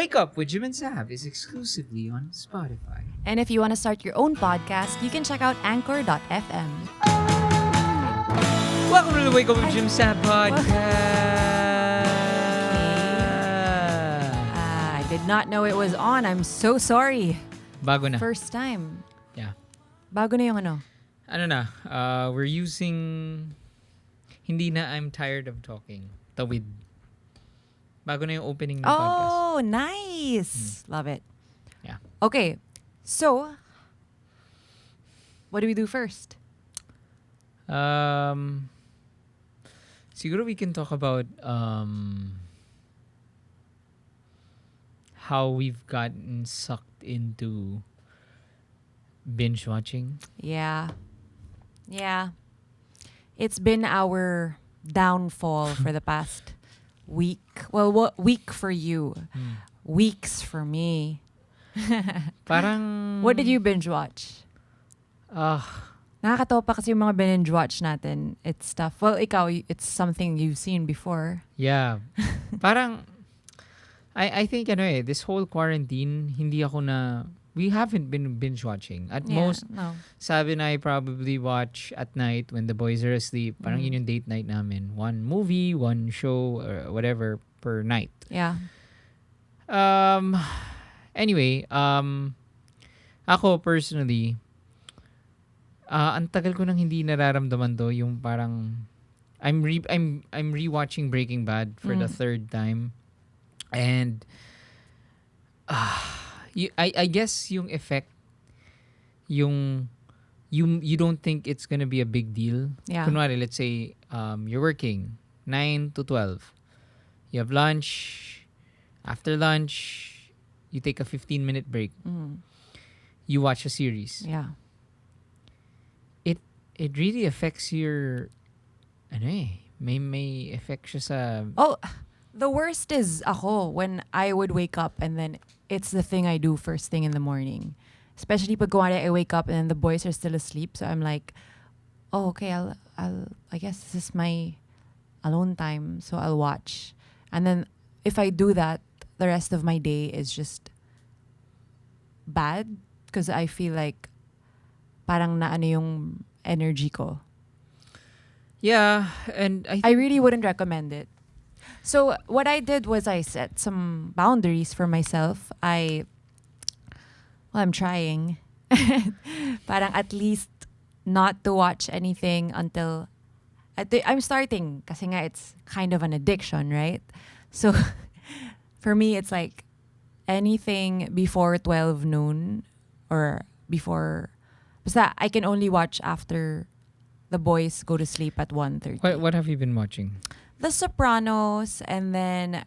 Wake Up with Jim and Saab is exclusively on Spotify. And if you want to start your own podcast, you can check out anchor.fm. Welcome to the Wake Up with Jim Saab podcast. I did not know it was on. I'm so sorry. Bago na. First time. Yeah. Bago na yung ano. Ano na, we're using Hindi na I'm tired of talking. Tawid. Bago na yung opening ng podcast. Oh, nice. Love it. Yeah. Okay. So, what do we do first? Siguro we can talk about how we've gotten sucked into binge watching. Yeah. It's been our downfall for the past week. Well, what week for you? Weeks for me. Parang What did you binge watch? Nakakatawa pa kasi yung mga binge watch natin. It's stuff. Well, ikaw, it's something you've seen before. yeah. Parang I think this whole quarantine we haven't been binge watching. At most, No. Sabi and I probably watch at night when the boys are asleep. Parang yun yung date night namin. One movie, one show, or whatever per night. Yeah. Anyway, ako personally, ang tagal ko nang hindi nararamdaman to, yung parang I'm rewatching Breaking Bad for the third time. And I guess yung effect, you don't think it's gonna be a big deal. Yeah. Kunwari, let's say you're working 9 to 12. You have lunch. After lunch, you take a 15-minute break. You watch a series. Yeah. It really affects your may effect siya sa Oh, the worst is ako when I would wake up and then it's the thing I do first thing in the morning. Especially pag I wake up and then the boys are still asleep. So I'm like, oh, okay, I guess this is my alone time. So I'll watch. And then if I do that, the rest of my day is just bad because I feel like parang naano yung energy ko. Yeah, and I really wouldn't recommend it. So what I did was I set some boundaries for myself. I'm trying. Parang at least not to watch anything until I'm starting kasi nga it's kind of an addiction, right? So for me it's like anything before 12 noon or before basta I can only watch after the boys go to sleep at 1:30. what have you been watching? The Sopranos, and then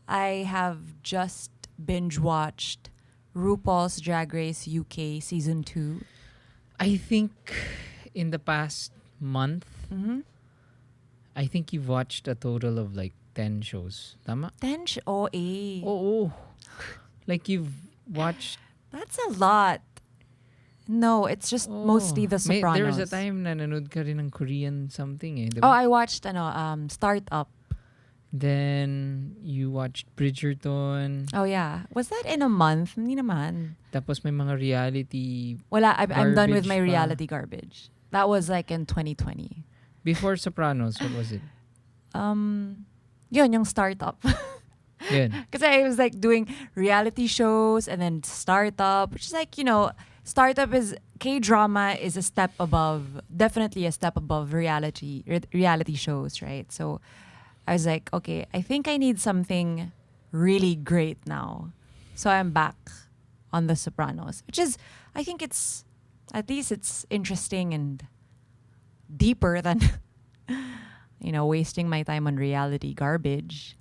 I have just binge watched RuPaul's Drag Race UK season 2. I think in the past month, I think you've watched a total of like 10 shows. Tama? 10 OA. Oh. Like you've watched. That's a lot. No, it's just mostly The Sopranos. There was a time na nanood ka rin ng Korean something diba? Oh, I watched Startup. Then you watched Bridgerton. Oh yeah. Was that in a month? Hindi naman. Tapos may mga reality. Wala, I'm done with garbage my pa. reality garbage. That was like in 2020. Before Sopranos, what was it? Yun, yung Startup. Yun. Because I was like doing reality shows and then Startup, which is like, Startup is K-drama is a step above, definitely a step above reality shows, right? So I was like, okay, I think I need something really great now. So I'm back on The Sopranos, which is, I think it's, at least it's interesting and deeper than, wasting my time on reality garbage.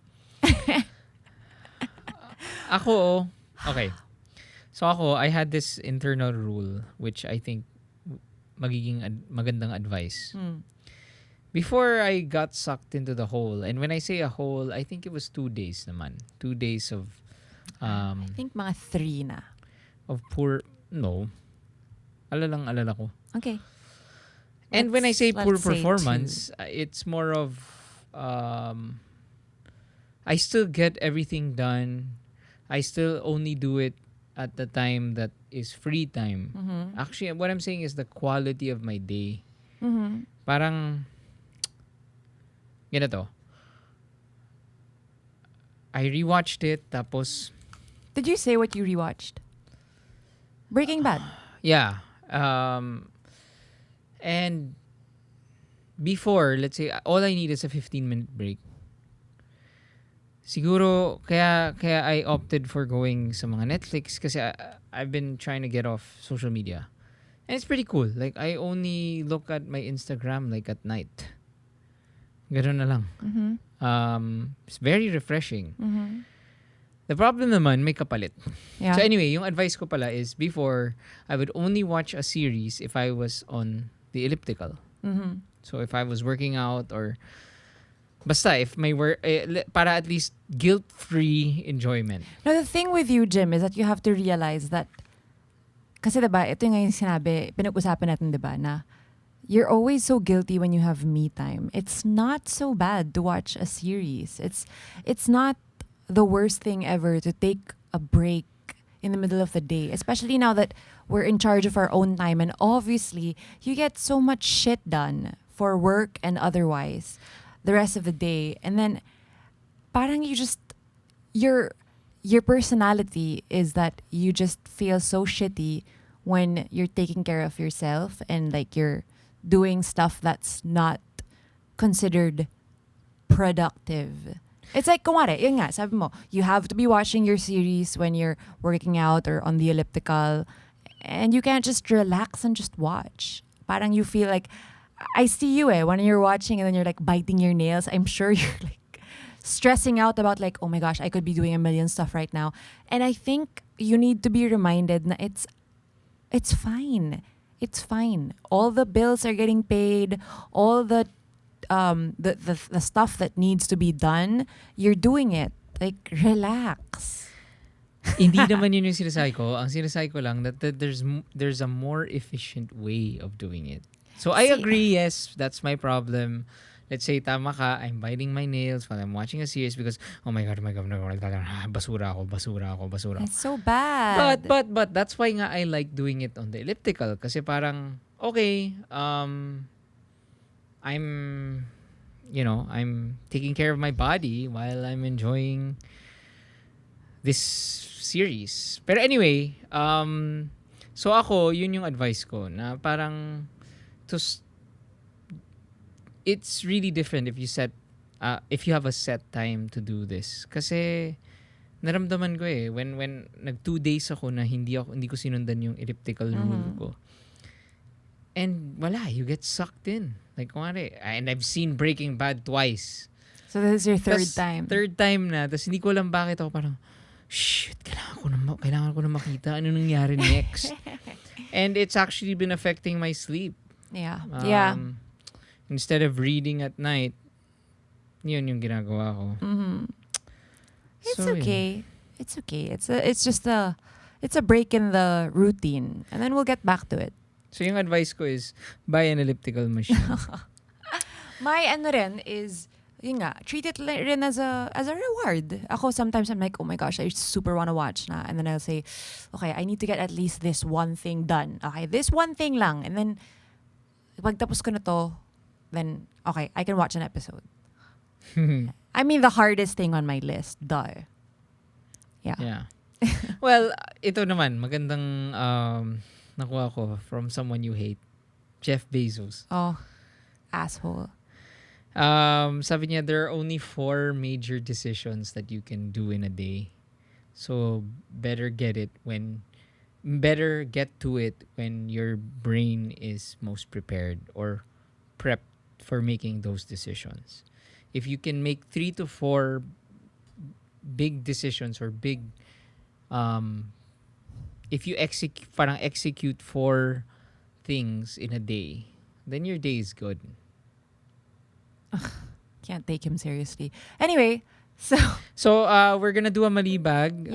Ako, okay. So ako, I had this internal rule which I think magiging magandang advice. Before I got sucked into the hole, and when I say a hole, I think it was 2 days naman. 2 days of I think mga 3 na. Of no. Alala ko. Okay. And when I say poor let's say performance, it's more of I still get everything done. I still only do it at the time that is free time. Actually, what I'm saying is the quality of my day. Parang, ganito. I rewatched it, tapos, Did you say what you rewatched? Breaking Bad. yeah. And before, let's say, all I need is a 15-minute break. Siguro, kaya I opted for going sa mga Netflix kasi I've been trying to get off social media. And it's pretty cool. Like, I only look at my Instagram like at night. Ganun na lang. It's very refreshing. The problem naman, may kapalit. Yeah. So anyway, yung advice ko pala is before, I would only watch a series if I was on the elliptical. So if I was working out or basta if my work, para at least guilt-free enjoyment. Now, the thing with you, Jim, is that you have to realize that, kasi diba, ito yung sinabi, pinag-usapan natin, diba, na you're always so guilty when you have me time. It's not so bad to watch a series. It's not the worst thing ever to take a break in the middle of the day, especially now that we're in charge of our own time, and obviously you get so much shit done for work and otherwise the rest of the day, and then parang you just your personality is that you just feel so shitty when you're taking care of yourself and like you're doing stuff that's not considered productive. It's like, kumare, yun nga, sabi mo, you have to be watching your series when you're working out or on the elliptical, and you can't just relax and just watch. Parang you feel like, I see you when you're watching and then you're like biting your nails. I'm sure you're like stressing out about like, oh my gosh, I could be doing a million stuff right now. And I think you need to be reminded na it's fine. It's fine. All the bills are getting paid. All the stuff that needs to be done, you're doing it. Like, relax. Hindi naman yun yung sinasabi ko. Ang sinasabi ko lang that there's a more efficient way of doing it. So I agree, yes, that's my problem. Let's say, tama ka, I'm biting my nails while I'm watching a series because, oh my God, basura ako. It's so bad. But that's why nga I like doing it on the elliptical. Kasi parang, okay, I'm taking care of my body while I'm enjoying this series. Pero anyway, so ako, yun yung advice ko na parang it's really different if you have a set time to do this. Kasi naramdaman ko when nag 2 days ako na hindi ko sinundan yung elliptical rule ko. And wala, you get sucked in. Like, kumari, and I've seen Breaking Bad twice. So this is your third time. Third time na. Tapos hindi ko alam bakit ako parang, shit, kailangan ko na makita ano nangyari next. And it's actually been affecting my sleep. Yeah. Instead of reading at night, yun yung ginagawa ko. It's okay. It's okay. It's just a break in the routine. And then we'll get back to it. So yung advice ko is, buy an elliptical machine. My rin is, yun nga, treat it rin as a reward. Ako sometimes I'm like, oh my gosh, I super wanna watch na. And then I'll say, okay, I need to get at least this one thing done. Okay, this one thing lang. And then, pag tapos ko na to, then, okay, I can watch an episode. I mean, the hardest thing on my list, duh. Yeah. Well, ito naman, magandang nakuha ko from someone you hate. Jeff Bezos. Oh, asshole. Sabi niya, there are only 4 major decisions that you can do in a day. So, better get to it when your brain is most prepared or prepped for making those decisions. If you can make 3 to 4 big decisions or big if you execute 4 things in a day, then your day is good. Can't take him seriously. Anyway, so we're gonna do a malibag.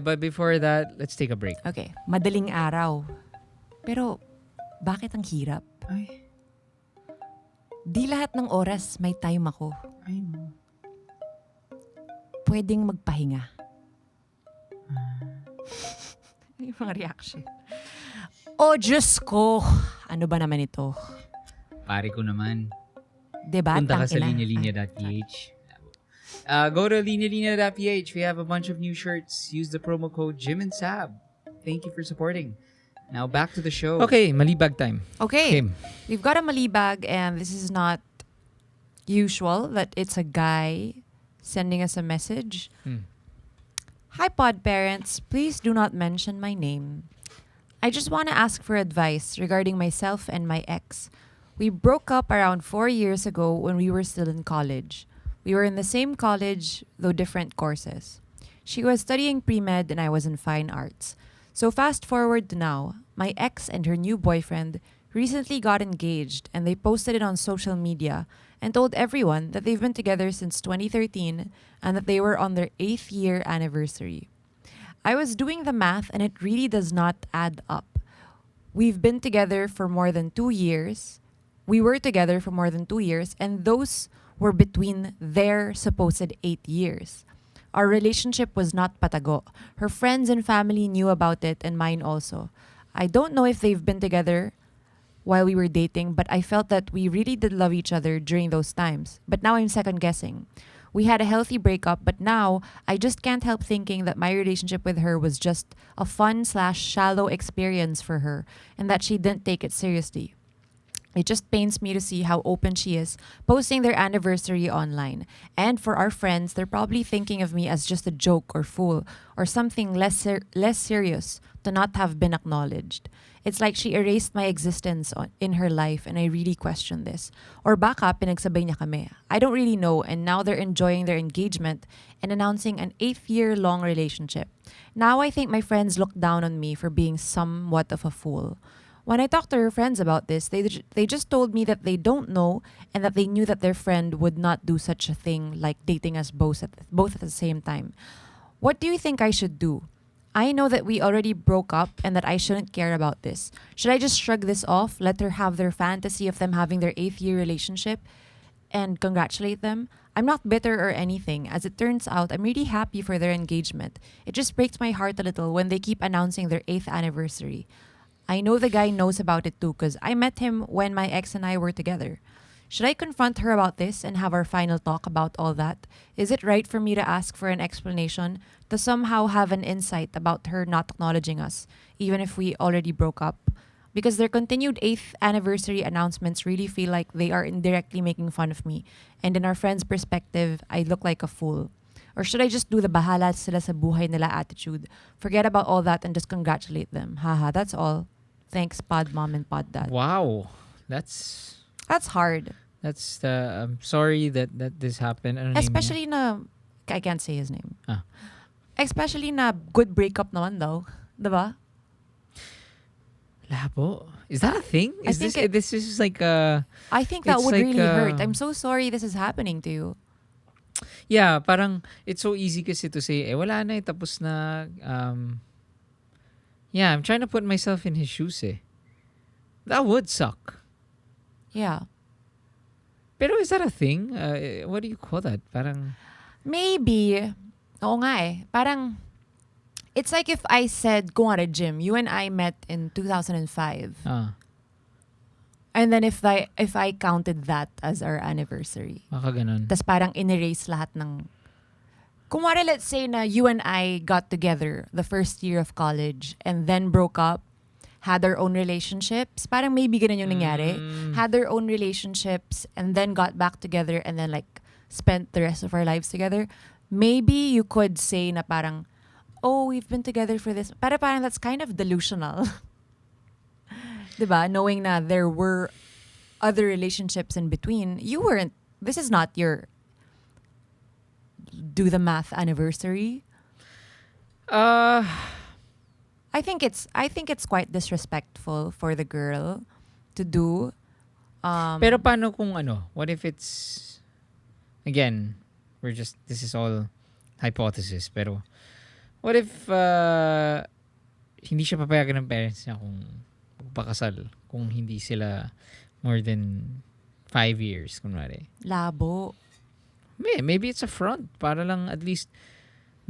But before that, let's take a break. okay, madaling araw. Pero bakit ang hirap? Ay, Di lahat ng oras may time ako. I know. Pwedeng magpahinga. Yung mga reaction. Oh, Diyos ko. Ano ba naman ito? Pare ko naman. Diba? Punta ka sa Tangina. linyalinya.ph. Go to linyalinya.ph. We have a bunch of new shirts. Use the promo code Jim and Saab. Thank you for supporting. Now back to the show. Okay, malibag time. Okay. Kim. We've got a malibag, and this is not usual that it's a guy sending us a message. Hi, pod parents. Please do not mention my name. I just want to ask for advice regarding myself and my ex. We broke up around 4 years ago when we were still in college. We were in the same college, though different courses. She was studying pre-med and I was in fine arts. So fast forward to now, my ex and her new boyfriend recently got engaged, and they posted it on social media and told everyone that they've been together since 2013 and that they were on their 8th year anniversary. I was doing the math and it really does not add up. We've been together for more than 2 years. We were together for more than 2 years, and those were between their supposed 8 years. Our relationship was not patago. Her friends and family knew about it, and mine also. I don't know if they've been together while we were dating, but I felt that we really did love each other during those times. But now I'm second guessing. We had a healthy breakup, but now I just can't help thinking that my relationship with her was just a fun/shallow experience for her, and that she didn't take it seriously. It just pains me to see how open she is, posting their anniversary online. And for our friends, they're probably thinking of me as just a joke or fool or something less serious to not have been acknowledged. It's like she erased my existence in her life, and I really question this. Or baka pinagsabay niya kami. I don't really know, and now they're enjoying their engagement and announcing an 8-year-long relationship. Now I think my friends look down on me for being somewhat of a fool. When I talked to her friends about this, they just told me that they don't know and that they knew that their friend would not do such a thing like dating us both at the same time. What do you think I should do? I know that we already broke up and that I shouldn't care about this. Should I just shrug this off, let her have their fantasy of them having their 8th year relationship, and congratulate them? I'm not bitter or anything. As it turns out, I'm really happy for their engagement. It just breaks my heart a little when they keep announcing their 8th anniversary. I know the guy knows about it too because I met him when my ex and I were together. Should I confront her about this and have our final talk about all that? Is it right for me to ask for an explanation, to somehow have an insight about her not acknowledging us, even if we already broke up? Because their continued 8th anniversary announcements really feel like they are indirectly making fun of me, and in our friend's perspective, I look like a fool. Or should I just do the bahala sila sa buhay nila attitude? Forget about all that and just congratulate them. Haha, that's all. Thanks, Pod Mom and Pod Dad. Wow. That's hard. I'm sorry that this happened. Ano name niya? Especially na, I can't say his name. Ah. Especially na good breakup naman daw. Diba? Labo. Is that a thing? I Is think this is like a... I think that It's would like, really hurt. I'm so sorry this is happening to you. Yeah, parang it's so easy kasi to say, wala na tapos na. Yeah, I'm trying to put myself in his shoes eh. That would suck. Yeah. Pero is that a thing? What do you call that? Parang... Maybe. Oo nga eh. Parang, it's like if I said, kunwari Jim, you and I met in 2005. And then if I counted that as our anniversary. Baka ganun. Tas parang in-erase lahat ng... Kunwari, let's say na you and I got together the first year of college and then broke up, had our own relationships. Parang maybe ganun yung nangyari. Had their own relationships and then got back together and then like spent the rest of our lives together. Maybe you could say na parang, oh, we've been together for this. Parang that's kind of delusional. Diba? Knowing na there were other relationships in between. You weren't, this is not your do the math anniversary. I think it's quite disrespectful for the girl to do. Pero paano kung ano? What if it's, again, this is all hypothesis, pero what if hindi siya papayagan ng parents niya kung magpakasal, kung hindi sila more than 5 years, kunwari? Labo. Maybe it's a front para lang at least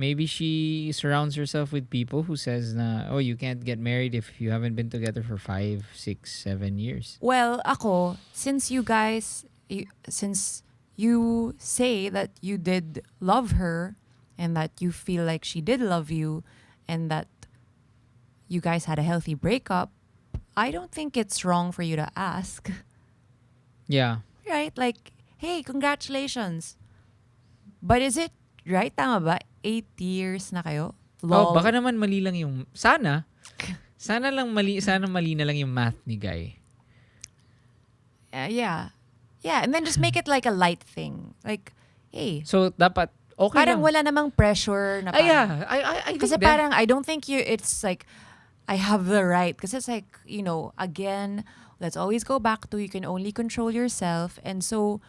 Maybe she surrounds herself with people who says na, oh, you can't get married if you haven't been together for 5, 6, 7 years. Well, ako, since since you say that you did love her and that you feel like she did love you and that you guys had a healthy breakup, I don't think it's wrong for you to ask. Yeah. Right? Like, hey, congratulations. But is it right? Tama ba? 8 years na kayo? Oh, baka naman mali lang yung... Sana mali na lang yung math ni Guy. Yeah. Yeah, and then just make it like a light thing. Like, hey. So, dapat okay parang lang. wala namang pressure na parang... Yeah. I think kasi parang, I don't think it's like, I have the right. Because it's like, again, let's always go back to you can only control yourself. And so,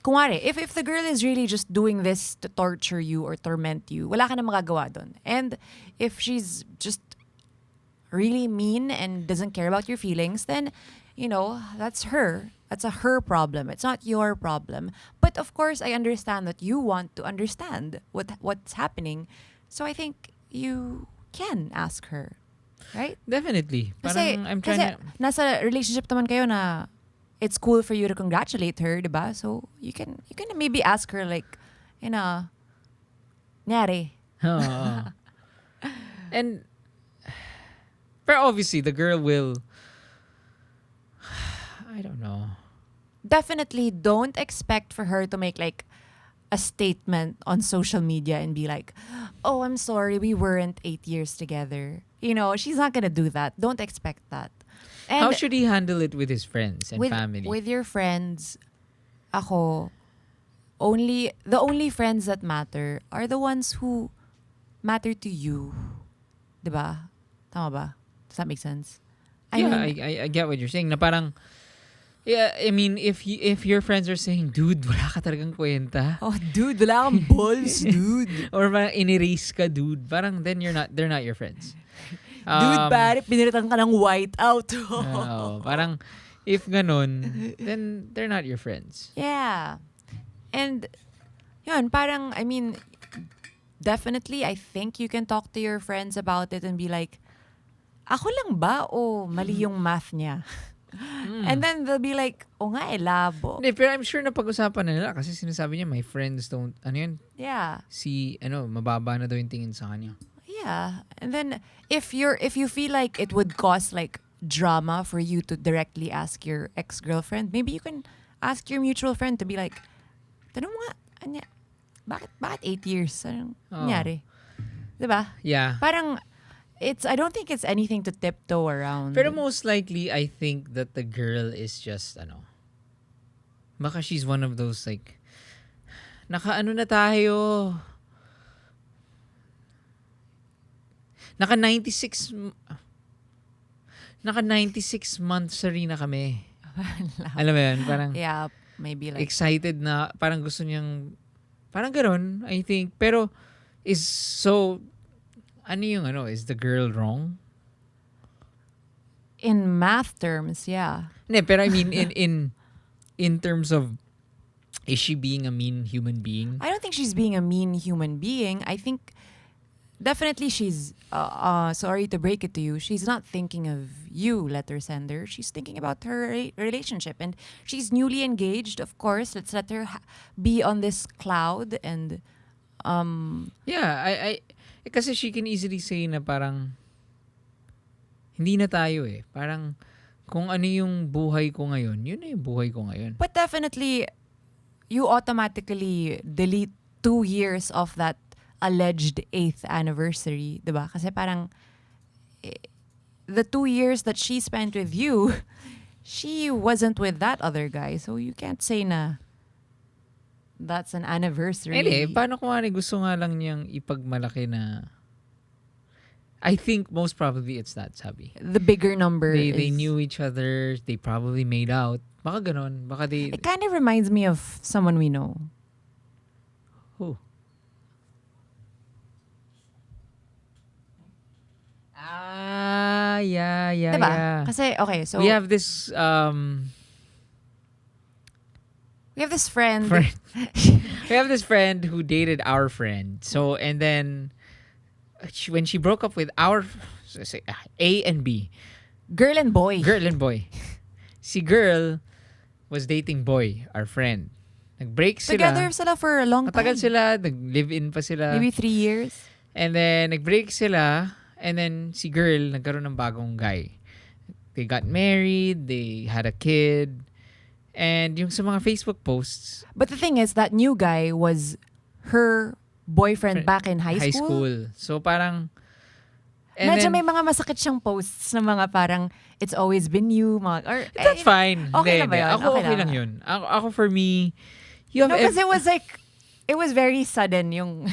kunwari, if the girl is really just doing this to torture you or torment you, wala ka na magagawa dun. And if she's just really mean and doesn't care about your feelings, then, that's her. That's her problem. It's not your problem. But of course, I understand that you want to understand what's happening. So I think you can ask her. Right? Definitely. Parang I'm trying to... nasa relationship naman kayo na it's cool for you to congratulate her, diba? So you can maybe ask her like, nyari. And but obviously the girl will I don't know. Definitely don't expect for her to make like a statement on social media and be like, oh, I'm sorry, we weren't 8 years together. She's not gonna do that. Don't expect that. And how should he handle it with his friends and family? With your friends, the only friends that matter are the ones who matter to you. Diba? Tama ba? Does that make sense? I get what you're saying. Na parang, yeah, I mean, if your friends are saying, dude, wala ka talagang kwenta. Oh, dude, wala kang balls, dude. Or parang in-erase ka, dude. Parang then they're not your friends. Dude, pare, piniritan ka ng white out. Parang, if ganun, then they're not your friends. Yeah. And, yun, parang, I mean, definitely, I think you can talk to your friends about it and be like, ako lang ba o mali yung math niya? And then they'll be like, o nga labo. Hindi, pero I'm sure na pag-usapan na nila kasi sinasabi niya, my friends don't, Yeah. mababa na daw yung tingin sa kanya. Yeah. And then if you feel like it would cause like drama for you to directly ask your ex-girlfriend, maybe you can ask your mutual friend to be like, tanong nga, bakit 8 years? Anong nangyari? Diba? Yeah. Parang, I don't think it's anything to tiptoe around. Pero most likely, I think that the girl is just, baka she's one of those like, naka Naka 96 months na kami. Alam mo yun? Parang yeah, maybe like excited na, parang gusto niyang, parang gano'n, I think. Pero, is the girl wrong? in math terms, yeah. Ne, pero I mean, in terms of, is she being a mean human being? I don't think she's being a mean human being. I think definitely she's, sorry to break it to you, she's not thinking of you, letter sender. She's thinking about her relationship. And she's newly engaged, of course. Let's let her be on this cloud. And, yeah, kasi she can easily say na parang, hindi na tayo eh. Parang, kung ano yung buhay ko ngayon, yun na yung buhay ko ngayon. but definitely, you automatically delete 2 years of that alleged 8th anniversary, diba? Kasi parang the 2 years that she spent with you, she wasn't with that other guy. So you can't say na that's an anniversary. Paano kung gusto nga lang niyang ipagmalaki na I think most probably it's that, sabi. The bigger number They knew each other, they probably made out. Baka ganon. Baka they... It kind of reminds me of someone we know. Who? Yeah. Diba? Yeah. Kasi, okay, so We have this friend. we have this friend who dated our friend. So, and then when she broke up with our A and B, Girl and boy. girl and boy, si girl was dating boy, our friend. Nag-break sila. Together sila for a long time. Matagal sila, nag-live-in pa sila. Maybe 3 years. And then, nag-break sila. And then, si girl, nagkaroon ng bagong guy. They got married. They had a kid. And yung sa mga Facebook posts. But the thing is, that new guy was her boyfriend back in high school. So, parang... And Medyo then, may mga masakit siyang posts na mga parang, it's always been you. Mga, or, that's fine. Okay na ba yun? Ako, okay lang yun. Ako, for me, you have... No, because it was like, it was very sudden yung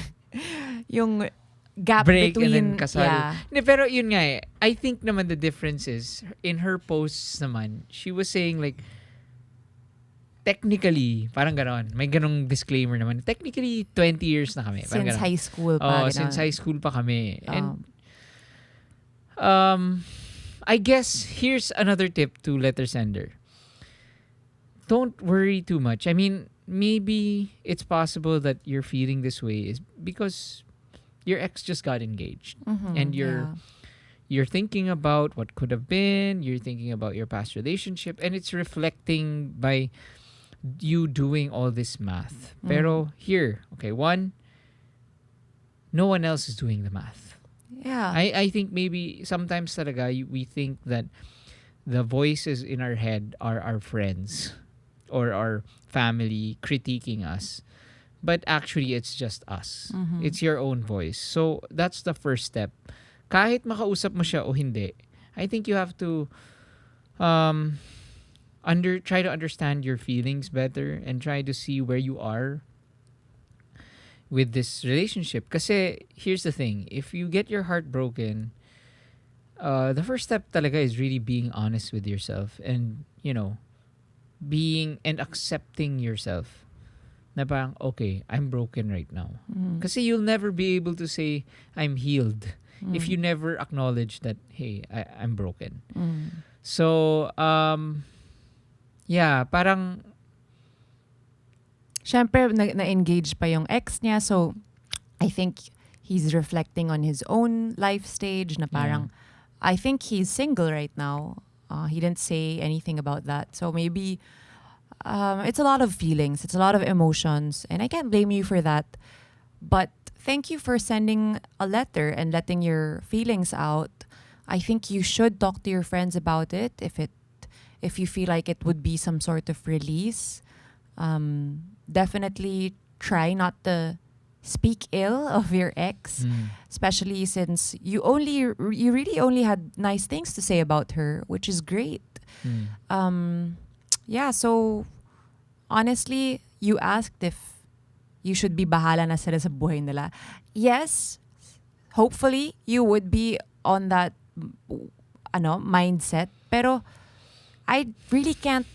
gap break between, and then kasal. yeah. Pero yun nga eh, I think naman the difference is, in her posts naman, she was saying like, technically, parang ganon, may ganong disclaimer naman, technically, 20 years na kami. Since high school pa. Oh, ganon. since high school pa kami. And, I guess, here's another tip to letter sender. Don't worry too much. I mean, maybe it's possible that you're feeling this way is because your ex just got engaged. And you're thinking about what could have been, you're thinking about your past relationship, and it's reflecting by you doing all this math. Pero here, okay, one, no one else is doing the math. Yeah. I think maybe sometimes talaga we think that the voices in our head are our friends or our family critiquing us. But actually, it's just us. It's your own voice. So, that's the first step. Kahit makausap mo siya o hindi, I think you have to try to understand your feelings better and try to see where you are with this relationship. Kasi, here's the thing. If you get your heart broken, the first step talaga is really being honest with yourself and, being and accepting yourself. Na parang, okay, I'm broken right now. Kasi you'll never be able to say, I'm healed if you never acknowledge that, hey, I'm broken. So, yeah, parang... Siyempre, na-engage pa yung ex niya. So, I think he's reflecting on his own life stage na parang, I think he's single right now. He didn't say anything about that. So, maybe... it's a lot of feelings. It's a lot of emotions. And I can't blame you for that. But thank you for sending a letter and letting your feelings out. I think you should talk to your friends about it if you feel like it would be some sort of release. Definitely try not to speak ill of your ex, especially since you really only had nice things to say about her, which is great. Yeah, so honestly, you asked if you should be bahala na sila sa buhay nila. Yes, hopefully you would be on that mindset. Pero I really can't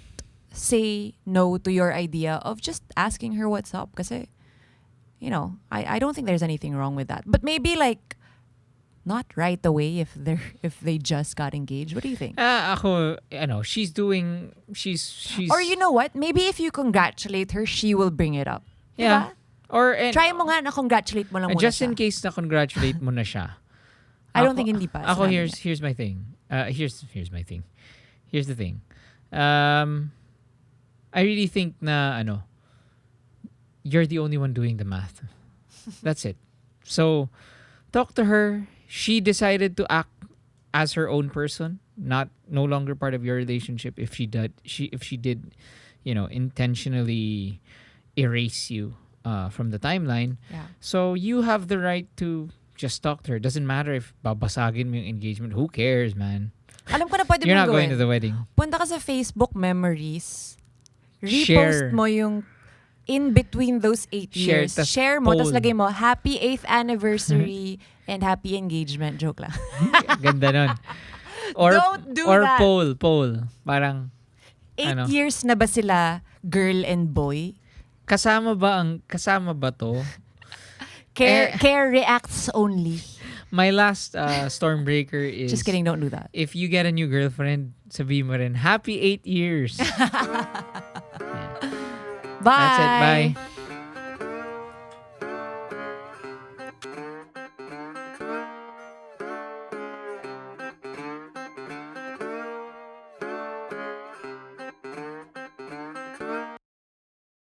say no to your idea of just asking her what's up kasi I don't think there's anything wrong with that. But maybe like not right away if they just got engaged. What do you think? Ako, she's Or you know what? Maybe if you congratulate her, she will bring it up. Yeah. Diba? Or try mo nga na congratulate mo lang muna just siya. in case na congratulate mo na siya. I don't think hindi pa. Ako here's my thing. Here's my thing. Here's the thing. I really think na you're the only one doing the math. That's it. So talk to her. She decided to act as her own person, no longer part of your relationship. If she did, intentionally erase you from the timeline. Yeah. So you have the right to just talk to her. Doesn't matter if babasagin mo yung engagement. Who cares, man? Alam ko na pwede You're mong not going gawin. to the wedding. Punta ka sa Facebook memories. Repost Share. mo yung in between those 8 years. tas Share mo, poll. tapos lagay mo, happy 8th anniversary and happy engagement. Joke lang. Ganda nun. Or, Don't do or that. poll. Parang, 8 years na ba sila girl and boy? kasama ba to? Care reacts only. My last stormbreaker is... Just kidding, don't do that. If you get a new girlfriend, sabihin mo rin, happy 8 years. Bye! That's it. Bye.